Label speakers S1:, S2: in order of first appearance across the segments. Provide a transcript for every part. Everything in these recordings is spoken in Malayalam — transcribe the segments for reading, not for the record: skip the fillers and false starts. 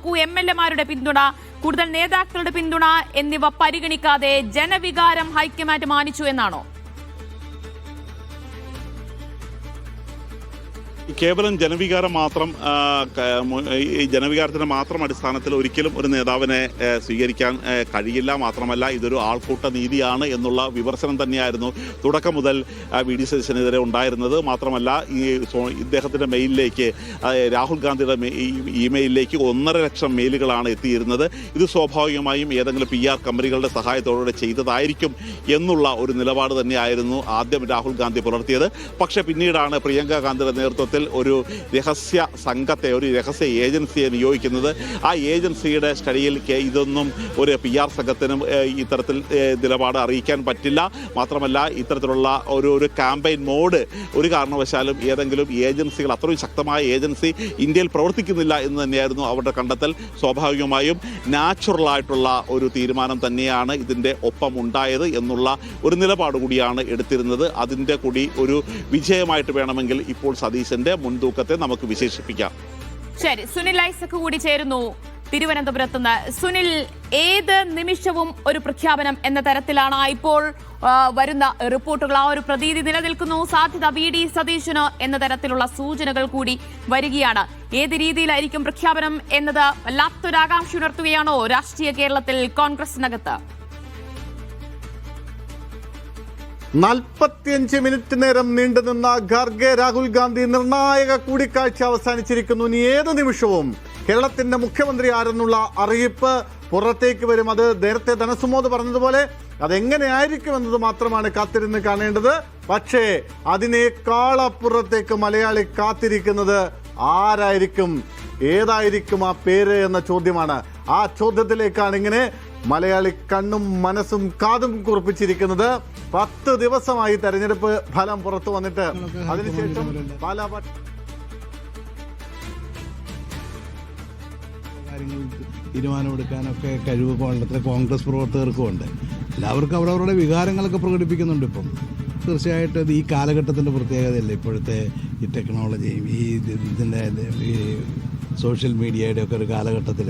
S1: നോക്കൂ, MLA-മാരുടെ പിന്തുണ, കൂടുതൽ നേതാക്കളുടെ പിന്തുണ എന്നിവ പരിഗണിക്കാതെ ജനവികാരം ഹൈക്കമാൻഡ് മാനിച്ചു എന്നാണോ?
S2: കേവലം ജനവികാരം മാത്രം, ഈ ജനവികാരത്തിന്റെ മാത്രം അടിസ്ഥാനത്തിൽ ഒരിക്കലും ഒരു നേതാവിനെ സ്വീകരിക്കാൻ കഴിയില്ല. മാത്രമല്ല ഇതൊരു ആൾക്കൂട്ട നീതിയാണ് എന്നുള്ള വിമർശനം തന്നെയായിരുന്നു തുടക്കം മുതൽ VD സതീശനെതിരെ ഉണ്ടായിരുന്നത്. മാത്രമല്ല ഇദ്ദേഹത്തിന്റെ മെയിലിലേക്ക്, രാഹുൽ ഗാന്ധിയുടെ ഇമെയിലിലേക്ക് 1.5 ലക്ഷം മെയിലുകളാണ് എത്തിയിരുന്നത്. ഇത് സ്വാഭാവികമായും ഏതെങ്കിലും PR കമ്പനികളുടെ സഹായത്തോടെ ചെയ്തതായിരിക്കും എന്നുള്ള ഒരു നിലപാട് തന്നെയായിരുന്നു ആദ്യം രാഹുൽ ഗാന്ധി പുലർത്തിയത്. പക്ഷേ പിന്നീടാണ് പ്രിയങ്ക ഗാന്ധിയുടെ നേതൃത്വത്തിൽ ഒരു രഹസ്യ സംഘത്തെ, ഒരു രഹസ്യ ഏജൻസിയെ നിയോഗിക്കുന്നത്. ആ ഏജൻസിയുടെ സ്റ്റഡിയിൽ ഇതൊന്നും ഒരു PR സംഘത്തിനും ഇത്തരത്തിൽ നിലപാട് അറിയിക്കാൻ പറ്റില്ല. മാത്രമല്ല ഇത്തരത്തിലുള്ള ഒരു ക്യാമ്പയിൻ മോഡ് ഒരു കാരണവശാലും ഏതെങ്കിലും ഏജൻസികൾ, അത്രയും ശക്തമായ ഏജൻസി ഇന്ത്യയിൽ പ്രവർത്തിക്കുന്നില്ല എന്ന് തന്നെയായിരുന്നു അവരുടെ കണ്ടെത്തൽ. സ്വാഭാവികമായും നാച്ചുറലായിട്ടുള്ള ഒരു തീരുമാനം തന്നെയാണ് ഇതിൻ്റെ ഒപ്പം ഉണ്ടായത് എന്നുള്ള ഒരു നിലപാട് കൂടിയാണ് എടുത്തിരുന്നത്. അതിൻ്റെ കൂടി ഒരു വിജയമായിട്ട് വേണമെങ്കിൽ ഇപ്പോൾ സതീശന്റെ മുൻതൂക്കത്തെ നമുക്ക് വിശേഷിപ്പിക്കാം.
S1: ശരി, സുനിൽ ഐസക് കൂടി ചേരുന്നു തിരുവനന്തപുരത്ത് നിന്ന്. സുനിൽ, ഏത് നിമിഷവും ഒരു പ്രഖ്യാപനം എന്ന തരത്തിലാണ് ഇപ്പോൾ വരുന്ന റിപ്പോർട്ടുകൾ. ആ ഒരു പ്രതീതി നിലനിൽക്കുന്നു. സാധ്യത VD സതീശന് എന്ന തരത്തിലുള്ള സൂചനകൾ കൂടി വരികയാണ്. ഏത് രീതിയിലായിരിക്കും പ്രഖ്യാപനം എന്നത് വല്ലാത്തൊരു ആകാംക്ഷ ഉണർത്തുകയാണോ രാഷ്ട്രീയ കേരളത്തിൽ കോൺഗ്രസിനകത്ത്?
S3: 45 മിനിറ്റ് നേരം നീണ്ടുനിന്ന ഖാർഗെ രാഹുൽ ഗാന്ധി നിർണായക കൂടിക്കാഴ്ച അവസാനിച്ചിരിക്കുന്നു. ഇനി ഏത് നിമിഷവും കേരളത്തിന്റെ മുഖ്യമന്ത്രി ആരെന്നുള്ള അറിയിപ്പ് പുറത്തേക്ക് വരും. അത് നേരത്തെ ധനസുമോദ് പറഞ്ഞതുപോലെ അതെങ്ങനെയായിരിക്കും എന്നത് മാത്രമാണ് കാത്തിരുന്ന് കാണേണ്ടത്. പക്ഷേ അതിനേക്കാളപ്പുറത്തേക്ക് മലയാളി കാത്തിരിക്കുന്നത് ആരായിരിക്കും, ഏതായിരിക്കും ആ പേര് എന്ന ചോദ്യമാണ്. ആ ചോദ്യത്തിലേക്കാണ് ഇങ്ങനെ മലയാളി കണ്ണും മനസ്സും കാതും കുറിപ്പിച്ചിരിക്കുന്നത്. 10 ദിവസമായി തെരഞ്ഞെടുപ്പ് ഫലം പുറത്തു വന്നിട്ട് അതിനുശേഷം
S4: തീരുമാനമെടുക്കാനൊക്കെ കഴിവ് കേരളത്തിലെ കോൺഗ്രസ് പ്രവർത്തകർക്കും ഉണ്ട്. എല്ലാവർക്കും അവരവരുടെ വികാരങ്ങളൊക്കെ പ്രകടിപ്പിക്കുന്നുണ്ട്. ഇപ്പം തീർച്ചയായിട്ടും ഈ കാലഘട്ടത്തിൻ്റെ പ്രത്യേകതയല്ലേ ഇപ്പോഴത്തെ ഈ ടെക്നോളജിയും ഇതിൻ്റെ ഈ സോഷ്യൽ മീഡിയയുടെ ഒക്കെ ഒരു കാലഘട്ടത്തിൽ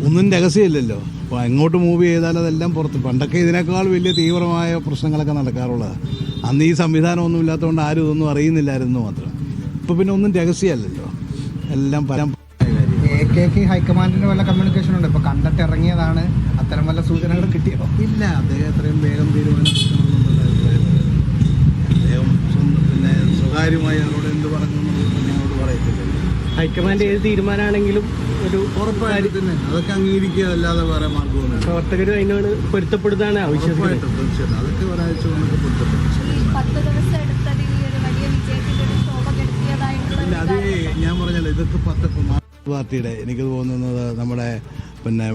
S4: ഒന്നും രഹസ്യമില്ലല്ലോ. അപ്പോൾ എങ്ങോട്ട് മൂവ് ചെയ്താലും അതെല്ലാം പുറത്ത്. പണ്ടൊക്കെ ഇതിനേക്കാൾ വലിയ തീവ്രമായ പ്രശ്നങ്ങളൊക്കെ നടക്കാറുള്ളത്. അന്ന് ഈ സംവിധാനമൊന്നും ഇല്ലാത്തതുകൊണ്ട് ആരും ഇതൊന്നും അറിയുന്നില്ലായിരുന്നു മാത്രം. ഇപ്പോൾ പിന്നെ ഒന്നും രഹസ്യമല്ലല്ലോ, എല്ലാം
S5: ഹൈക്കമാൻഡിന് വല്ല കമ്മ്യൂണിക്കേഷൻ ഉണ്ട്? ഇപ്പോൾ കണ്ടിട്ട് ഇറങ്ങിയതാണ്, അത്തരം വല്ല സൂചനകൾ കിട്ടിയോ?
S4: ഇല്ല, അദ്ദേഹം എത്രയും വേഗം തീരുമാനമെടുക്കണമെന്നുള്ള അഭിപ്രായമാണ്. അദ്ദേഹം പിന്നെ സ്വകാര്യമായി അവരോട് എന്ത് പറഞ്ഞു നിങ്ങളോട് പറയത്തില്ല.
S5: ഹൈക്കമാൻഡ് ഏത് തീരുമാനമാണെങ്കിലും ഒരു
S4: ഉറപ്പായിട്ട് തന്നെ അതൊക്കെ അംഗീകരിക്കുക, അല്ലാതെ വേറെ മാർഗമൊന്നും.
S5: പ്രവർത്തകർ അതിനോട് പൊരുത്തപ്പെടുന്നതാണ് ആവശ്യം.
S4: തീർച്ചയായിട്ടും അതൊക്കെ ഒരാഴ്ച കൊണ്ടൊക്കെ പൊരുത്തപ്പെടും. അത് ഞാൻ പറഞ്ഞല്ലോ, ഇതൊക്കെ പാർട്ടിയുടെ എനിക്ക് തോന്നുന്നത് നമ്മുടെ പിന്നെ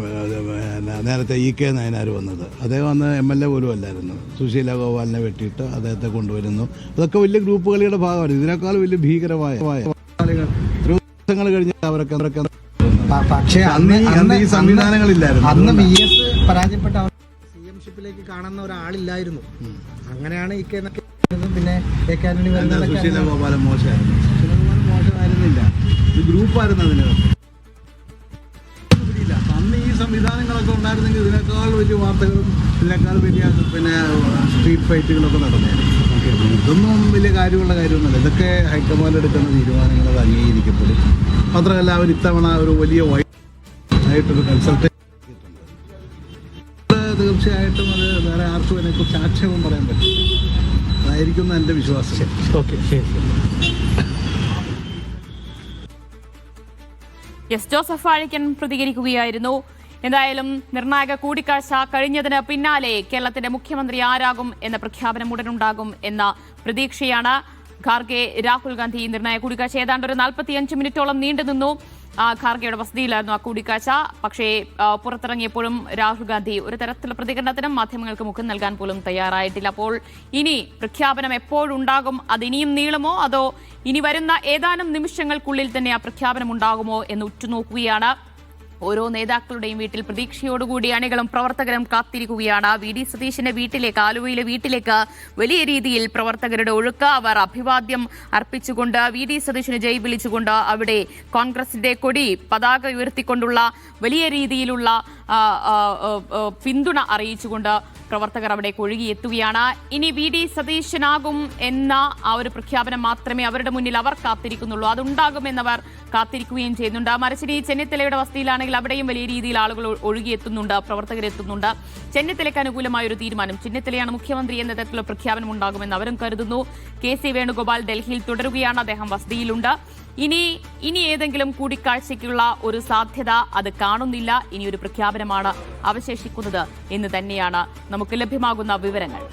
S4: നേരത്തെ EK നായനാർ വന്നത്, അദ്ദേഹം അന്ന് MLA പോലും അല്ലായിരുന്നു. സുശീല ഗോപാലിനെ വെട്ടിയിട്ട് അദ്ദേഹത്തെ കൊണ്ടുവരുന്നു. അതൊക്കെ വലിയ ഗ്രൂപ്പ് കളിയുടെ ഭാഗമാണ്. ഇതിനേക്കാൾ വലിയ ഭീകരമായ ദിവസങ്ങൾ കഴിഞ്ഞാൽ അവരൊക്കെ
S5: പക്ഷേ
S4: അന്ന് ഈ സംവിധാനങ്ങളില്ലായിരുന്നു.
S5: അന്ന് VS പരാജയപ്പെട്ട CM-ഷിപ്പിലേക്ക് കാണുന്ന ഒരാളില്ലായിരുന്നു. അങ്ങനെയാണ് EK പിന്നെ
S4: സുശീല ഗോപാലൻ മോശമായിരുന്നു. മോശമായിരുന്നില്ല, ഇത് ഗ്രൂപ്പായിരുന്നു അതിനകത്ത്. അന്ന് ഈ സംവിധാനങ്ങളൊക്കെ ഉണ്ടായിരുന്നെങ്കിൽ ഇതിനേക്കാൾ വലിയ വാർത്തകളും ഇതിനേക്കാൾ വലിയ പിന്നെ സ്ട്രീറ്റ് ഫൈറ്റുകളൊക്കെ നടന്നായിരുന്നു. ഇതൊന്നും വലിയ കാര്യമുള്ള കാര്യമൊന്നുമല്ല. ഇതൊക്കെ ഹൈക്കമാൻഡ് എടുക്കുന്ന തീരുമാനങ്ങൾ അത് അംഗീകരിക്കപ്പെടും. മാത്രമല്ല അവർ ഇത്തവണ ഒരു വലിയ ആയിട്ടൊരു കൺസൾട്ടേഷൻ തീർച്ചയായിട്ടും അത് വേറെ ആർക്കും അതിനെക്കുറിച്ച് ആക്ഷേപം പറയാൻ പറ്റില്ല. അതായിരിക്കും എൻ്റെ വിശ്വാസം.
S5: ഓക്കെ, ശരി.
S1: ജോസഫ് വാഴക്കൻ പ്രതികരിക്കുകയായിരുന്നു. എന്തായാലും നിർണായക കൂടിക്കാഴ്ച കഴിഞ്ഞതിന് പിന്നാലെ കേരളത്തിന്റെ മുഖ്യമന്ത്രി ആരാകും എന്ന പ്രഖ്യാപനം ഉടനുണ്ടാകും എന്ന പ്രതീക്ഷയാണ്. ഖാർഗെ രാഹുൽ ഗാന്ധി നിർണായക കൂടിക്കാഴ്ച ഏതാണ്ട് ഒരു 45 മിനിറ്റോളം നീണ്ടുനിന്നു. ഖാർഗെയുടെ വസതിയിലായിരുന്നു ആ കൂടിക്കാഴ്ച. പക്ഷേ പുറത്തിറങ്ങിയപ്പോഴും രാഹുൽ ഗാന്ധി ഒരു തരത്തിലുള്ള പ്രതികരണത്തിനും മാധ്യമങ്ങൾക്ക് മുഖം നൽകാൻ പോലും തയ്യാറായിട്ടില്ല. അപ്പോൾ ഇനി പ്രഖ്യാപനം എപ്പോഴുണ്ടാകും? അതിനിയും നീളുമോ, അതോ ഇനി വരുന്ന ഏതാനും നിമിഷങ്ങൾക്കുള്ളിൽ തന്നെ ആ പ്രഖ്യാപനം ഉണ്ടാകുമോ എന്ന് ഉറ്റുനോക്കുകയാണ് ഓരോ നേതാക്കളുടെയും വീട്ടിൽ പ്രതീക്ഷയോടുകൂടി അണികളും പ്രവർത്തകരും കാത്തിരിക്കുകയാണ്. വി.ഡി. സതീശന്റെ വീട്ടിലേക്ക്, ആലുവയിലെ വീട്ടിലേക്ക് വലിയ രീതിയിൽ പ്രവർത്തകരുടെ ഒഴുക്ക്. അവർ അഭിവാദ്യം അർപ്പിച്ചുകൊണ്ട്, വി.ഡി. സതീശന് ജയ് വിളിച്ചുകൊണ്ട്, അവിടെ കോൺഗ്രസിന്റെ കൊടി പതാക ഉയർത്തിക്കൊണ്ടുള്ള വലിയ രീതിയിലുള്ള പിന്തുണ അറിയിച്ചുകൊണ്ട് പ്രവർത്തകർ അവിടെ ഒഴുകിയെത്തുകയാണ്. ഇനി വി.ഡി. സതീശനാകും എന്ന ആ ഒരു പ്രഖ്യാപനം മാത്രമേ അവരുടെ മുന്നിൽ അവർ കാത്തിരിക്കുന്നുള്ളൂ. അതുണ്ടാകുമെന്നവർ കാത്തിരിക്കുകയും ചെയ്യുന്നുണ്ട്. മറിച്ച് ചെന്നിത്തലയുടെ വസതിയിലാണെങ്കിൽ അവിടെയും വലിയ രീതിയിൽ ആളുകൾ ഒഴുകിയെത്തുന്നുണ്ട്, പ്രവർത്തകരെത്തുന്നുണ്ട്. ചെന്നിത്തലയ്ക്ക് അനുകൂലമായ ഒരു തീരുമാനം, ചെന്നിത്തലയാണ് മുഖ്യമന്ത്രി എന്ന തരത്തിലുള്ള പ്രഖ്യാപനം ഉണ്ടാകുമെന്ന് അവരും കരുതുന്നു. കെ.സി. വേണുഗോപാൽ ഡൽഹിയിൽ തുടരുകയാണ്, അദ്ദേഹം വസതിയിലുണ്ട്. ഇനി ഏതെങ്കിലും കൂടിക്കാഴ്ചയ്ക്കുള്ള ഒരു സാധ്യത അത് കാണുന്നില്ല. ഇനി ഒരു പ്രഖ്യാപനമാണ് അവശേഷിക്കുന്നത് എന്ന് തന്നെയാണ് നമുക്ക് ലഭ്യമാകുന്ന വിവരങ്ങൾ.